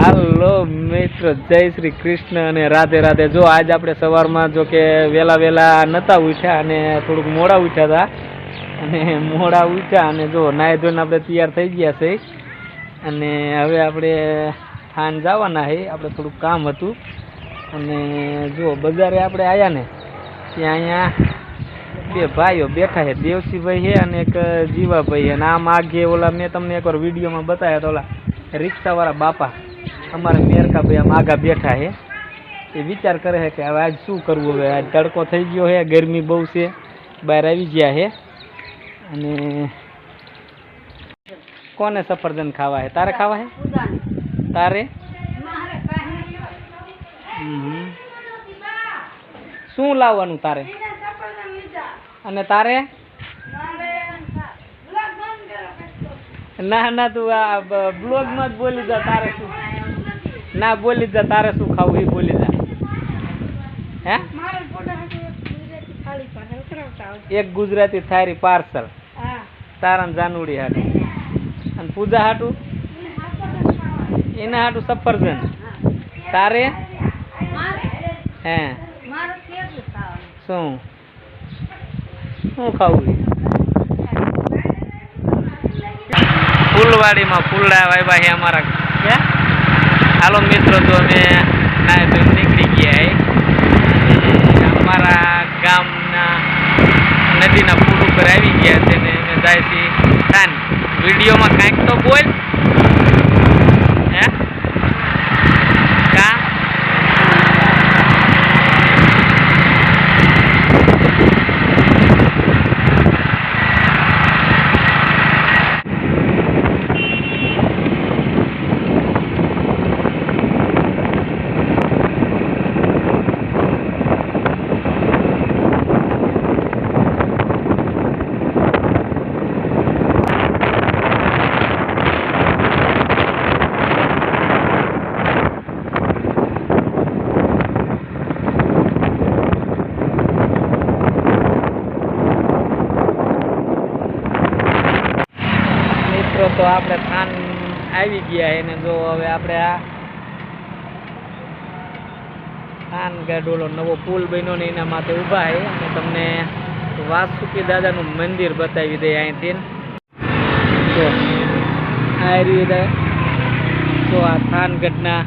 હાલો મિત્રો, જય શ્રી કૃષ્ણ અને રાધે રાધે। જો આજ આપણે સવારમાં જો કે વેલા નતા ઉઠ્યા અને થોડુંક મોડા ઉઠ્યા હતા અને મોડા ઉઠ્યા અને જો નાહી ધોઈને આપણે તૈયાર થઈ ગયા છે અને હવે આપણે થાન જવાના છે। આપણે થોડુંક કામ હતું અને જો બજારે આપણે આવ્યા ને ત્યાં અહીંયા બે ભાઈઓ બેઠા છે, દેવસીભાઈ છે અને એક જીવાભાઈ છે। અને આમ આગે ઓલા મેં તમને એકવાર વિડીયોમાં બતાવ્યા હતા, ઓલા રિક્ષાવાળા બાપા અમારા મેરકા ભાઈ આમ આગા બેઠા છે। એ વિચાર કરે છે કે હવે આજ શું કરવું। હવે આજ તડકો થઈ ગયો છે, ગરમી બહુ છે, બહાર આવી ગયા છે। અને કોને સફરજન ખાવા છે? તારે ખાવા છે? તારે શું લાવવાનું તારે? અને તારે ના ના તું આ બ્લોગમાં જ બોલી જા। તારે શું ના બોલી જા, તારે શું ખાવું એ બોલી જા। હે એક ગુજરાતી થાળી પાર્સલ તારા જાનુડી હાટું અને પૂજા હાટું એના હાટું સફરજન। તારે હે શું શું ખાવું? ફૂલવાડીમાં ફૂલડા વાવ્યા છે અમારા। ક્યાં હાલો મિત્રો, તો અમે ના તો નીકળી ગયા છે અમારા ગામના નદીના પુલ ઉપર આવી ગયા છે ને અમે જાય છીએ થાન। વિડીયોમાં કાંઈક તો બોલ હે કા તો આપણે થાન આવી ગયા એને જો હવે આપણે આ થાન ગાડોલો નવો પુલ બન્યો ને એના માથે ઊભા છે અને તમને વાસુકી દાદાનું મંદિર બતાવી દે અહીંથી। જો આ રીતે તો આ થાનગઢના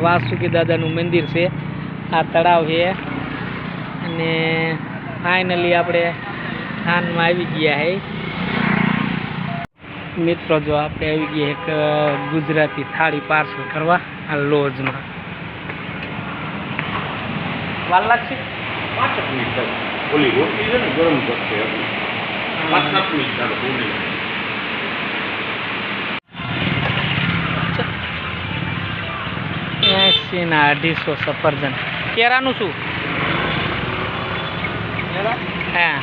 વાસુકી દાદાનું મંદિર છે, આ તળાવ છે અને ફાઇનલી આપણે થાનમાં આવી ગયા છે મિત્રો। જો આપણે આવી ગયા એક ગુજરાતી થાળી પાર્સલ કરવા આ લોજમાં। વાર લાગશે 5 મિનિટ ઓલી રોટલી છે ને ગરમ કરશે 5-7 મિનિટ ચાલો બોલી 80 ના 250 સફરજન। કેરાનું શું? હા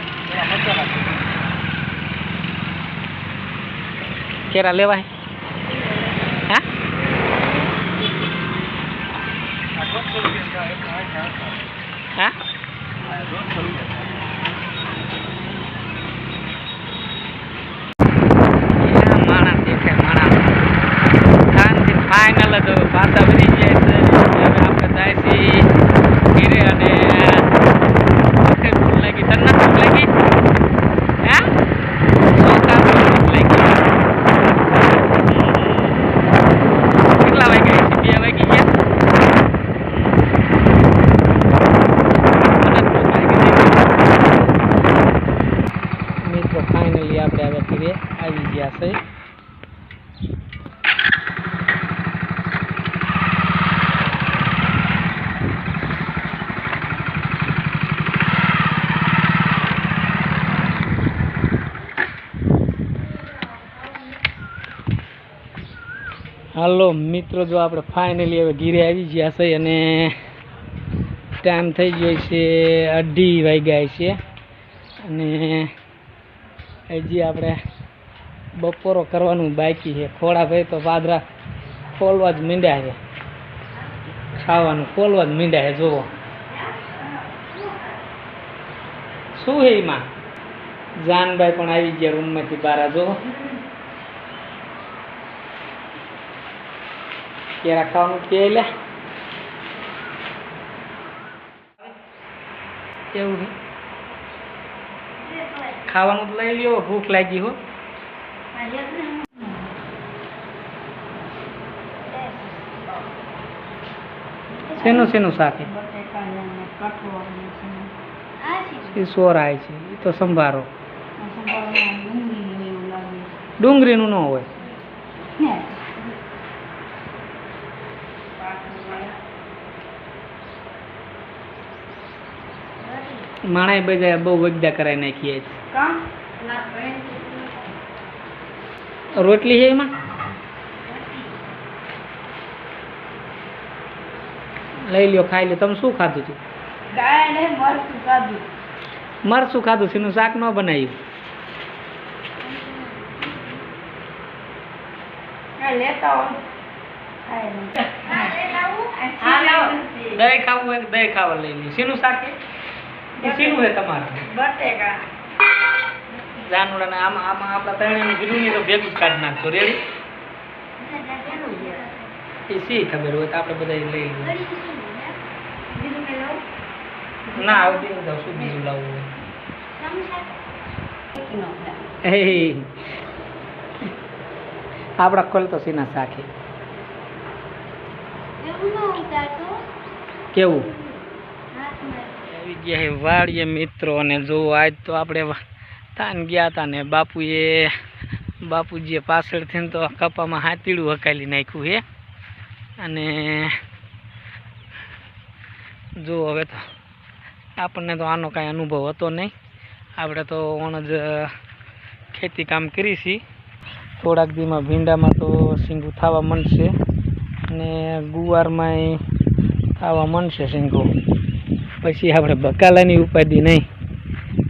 કેરા લેવા હે? હા હા માણસ દેખે માણસ ખાનથી ફાઇનલ જ પાછા વધી જાય છે। હવે આપણે જાય છીએ ઘીરે અને ભૂખ લાગી, તને ભૂખ લાગી? હે શું કામ ભૂખ લાગી? કેટલા વાગ્યા છે? 2 વાગી ગયા। મિત્રો ફાઇનલી આપણે હવે ઘરે આવી ગયા છે। હાલો મિત્રો, જો આપણે ફાઇનલી હવે ઘીરે આવી ગયા છે અને ટાઈમ થઈ ગયો છે 2:30 વાગ્યા છે અને હજી આપણે બપોરો કરવાનું બાકી છે। ખોડાભાઈ તો પાદરા ખોલવા જ માંડ્યા છે, ખાવાનું ખોલવા જ માંડ્યા છે। જુઓ શું છે એમાં? જાનભાઈ પણ આવી ગયા રૂમમાંથી બહાર। જુઓ કેરા ખાવાનું કે લે એવું છે. ખાવાનું તો લઈ લ્યો, ભૂખ લાગી હો. શેનું શેનું શાક છે? એ સોરાય છે, એ તો સંભારો. ડુંગળીનું ન હોય. માણાય બધા બહુ વગદા કરાવી નાખીએ છે. રોટલી છે એમાં? લઈ લ્યો, ખાઈ લ્યો. તમે શું ખાધું હતું? મરચું ખાધું છે, એનું શાક ન બનાવ્યું. દહીં ખાવું હોય દહીં ખાવા લઈ લ્યો. શેનું શાક છે? શેનું છે તમારે? બટેકા. જાનુડા આમાં આમાં આપણા ત્રણેયનું કીધું નહીં તો ભેગું જ કાઢી નાખજો. રેડી? એ શી ખબર હોય તો આપણે બધા લઈ લઈએ. ના આવું બીજું જાવ, શું બીજું લાવવું હોય? આપણા ખોલ તો સીના શાકે કેવું આવી ગયા હે વાડીએ મિત્રો. અને જો આજ તો આપણે તાન ગયા હતા ને બાપુજીએ પાછળથી ને તો કપામાં હાથીડું હકાલી નાખ્યું હે. અને જો હવે તો આપણને તો આનો કાંઈ અનુભવ હતો નહીં. આપણે તો ઓણ જ ખેતી કામ કરી છીએ. થોડાક દીમાં ભીંડામાં તો શીંગું થવા માંડશે અને ગુવારમાંય થવા માંડશે શીંગું. પછી આપણે બકાલાની ઉપાધિ નહીં.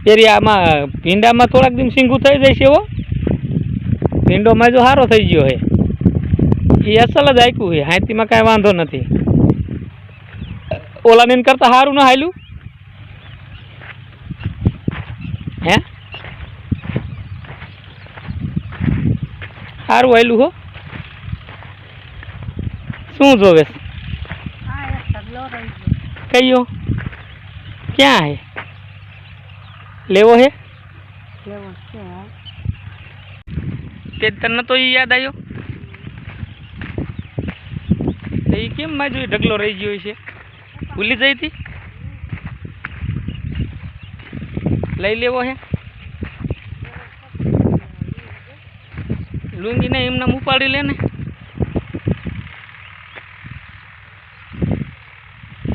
પેરી આમાં ભીંડામાં થોડાક દિન શીંગું થઈ જશે. હો ભીંડોમાં જો સારો થઈ ગયો હે, એ અસલ જ આપ્યું છે. હાથીમાં કાંઈ વાંધો નથી. ઓલાને કરતાં સારું ના હાલ્યું હે? સારું હાલ્યું હો. શું જોવે? કયો ક્યાં હે? લેવો હે? તે તને તો ઈ યાદ આવ્યો? એ કેમ માજો ઢગલો રહી ગયો છે? ભૂલી જઈ હતી? લઈ લેવો હે? લુંગીને એમને ઉપાડી લે ને.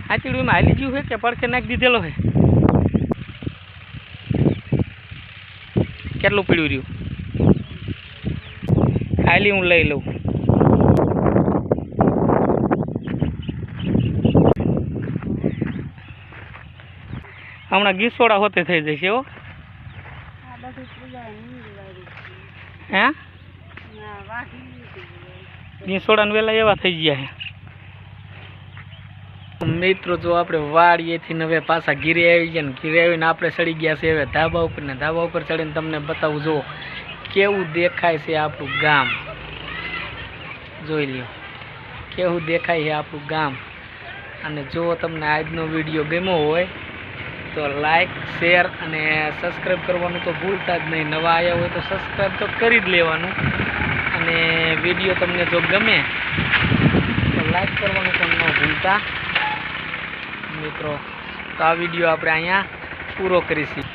હાચીડું એમાં હાલી ગયું છે કે પડખે નાખી દીધેલો છે? કેટલું પીડ્યું રહ્યું? ખાલી હું લઈ લઉં. હમણાં ગીસોડા હોતે થઈ જશે. હો હે? ગીસોડા વેલા એવા થઈ ગયા છે મિત્રો. જો આપણે વાડીએથી હવે પાછા ઘીરે આવી ગયા ને ઘીરે આવીને આપણે ચડી ગયા છે હવે ધાબા ઉપર. ને ધાબા ઉપર ચડીને તમને બતાવું જો કેવું દેખાય છે આપણું ગામ. જોઈ લ્યો કેવું દેખાય છે આપણું ગામ. અને જો તમને આજનો વિડીયો ગમ્યો હોય તો લાઈક શેર અને સબસ્ક્રાઈબ કરવાનું તો ભૂલતા જ નહીં. નવા આવ્યા હોય તો સબસ્ક્રાઈબ તો કરી જ લેવાનું. અને વિડીયો તમને જો ગમે તો લાઈક કરવાનું પણ ન ભૂલતા મિત્રો. તો આ વિડીયો આપણે અહીંયા પૂરો કરીશું.